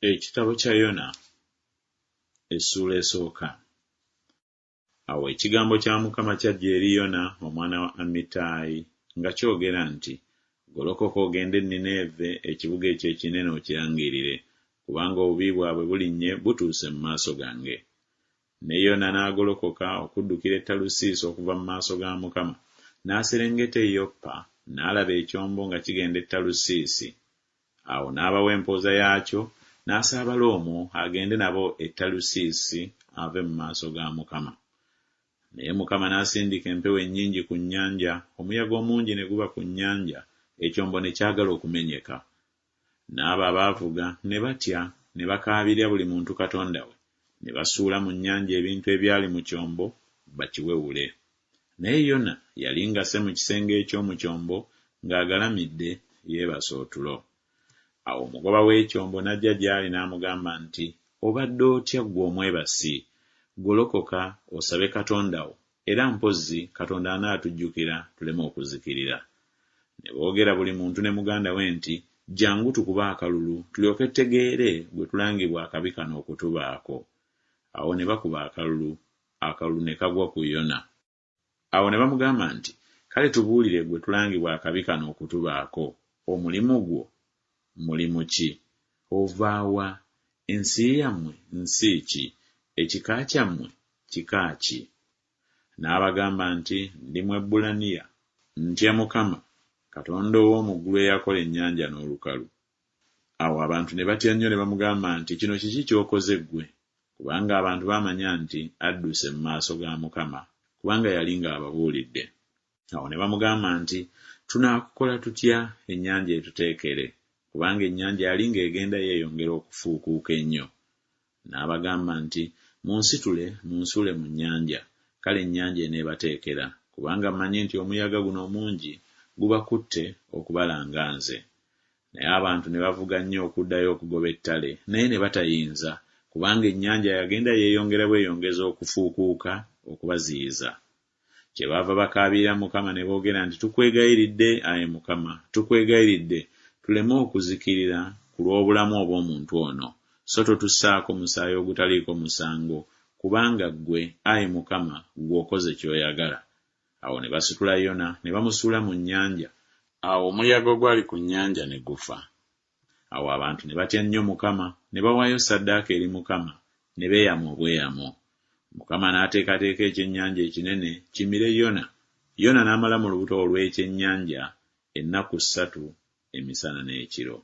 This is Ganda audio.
Ekitabo kya Yona essuula esooka. Awo ekigambo kya Mukama kyajja eri Yona omwana wa Amitaayi nga kyogera nti, golokoka ogende e Nineeve, ekibuga ekyo ekinene okirangirire, kubanga obubi bwabwe bulinnye butuuse mu maaso gange. Ne Yona n'agolokoka okuddukira e Talusiisi okuva mu maaso ga Mukama, n'aserengeta e Yoppa, n'alaba ekyombo nga kigenda e Talusiisi. Awo n'abawa empooza yaakyo, n'asaabala omwo agende nabo e Talusiisi ave mu maaso ga Mukama. Naye Mukama n'asindika empewo ennyingi ku nnyanja, omuyaga omungi ne guba ku nnyanja, ekyombo ne kyagala okumenyeka. N'abo abaavuga ne batya, ne bakaabirya buli muntu katonda we, ne basuula mu nnyanja ebintu ebyali mu kyombo bakiwewule. Naye Yona yali ngase mu kisenge eky'omu kyombo ng'agalamidde yeebase otulo. Awo omugoba w'ekyombo n'ajja gy'ali n'amugamba nti, obadde otya ggwe omwebasi? Golokoka osabe Katonda wo, era mpozzi Katonda anaatujjukira tuleme okuzikirira. Ne boogera buli muntu ne muganda we nti, jjangu tukube akalulu tulyoke tutegeere bwe tulangibwa akabi kano okutubaako. Awo ne bakuba akalulu, akalulu ne kagwa ku Yona. Awo ne bamugamba nti, kale tubuulire gwe tulangibwa akabi kano okutubaako, omulimu gwo mulimu ki? Ova wa? Ensi yammwe nsi ki? Ekika kyammwe kika ki? N'abagamba nti, ndi Mwebbulaniya, ntya Mukama, Katonda ow'omu ggulu eyakola ennyanja n'olukalu. Awo abantu ne batya nnyo ne bamugamba nti, kino kiki ky'okoze ggwe? Kubanga abantu baamanya nti adduse mu maaso ga Mukama, kubanga yali ng'ababuulidde. Awo ne bamugamba nti, tunaakukola tutya ennyanja etuteekere? Kubanga ennyanja yali ng'egenda yeeyongera okufuukuuka ennyo. N'abagamba nti, munsitule munsuule mu nnyanja, kale ennyanja eneebateekera, kubanga mmanyi nti omuyaga guno omungi gubakutte okubalanga nze. Naye abantu ne bavuga nnyo okuddayo okugoba ettale, naye ne batayinza, kubanga ennyanja yagenda yeeyongera bweyongeza okufuukuuka okubaziyiza. Kyebaava bakaabirira Mukama ne boogera nti, tukwegayiridde, Ayi Mukama, tukwegayiridde, tuleme okuzikirira ku lw'obulamu obw'omuntu ono, so totussaako musaayi ogutaliiko musango, kubanga ggwe, Ayi Mukama, gw'okoze ky'oyagala. Awo ne basitula Yona ne bamusuula mu nnyanja. Awo omuyaga ogwali ku nnyanja ne gufa. Awo abantu ne batya nnyo Mukama, ne bawaayo ssaddaaka eri Mukama, ne beeyama obweyamo. Mukama n'ateekateeka ekyennyanja ekinene kimire Yona. Yona n'amala mu lubuto olw'ekyennyanja ennaku 3 emisana n'ekiro.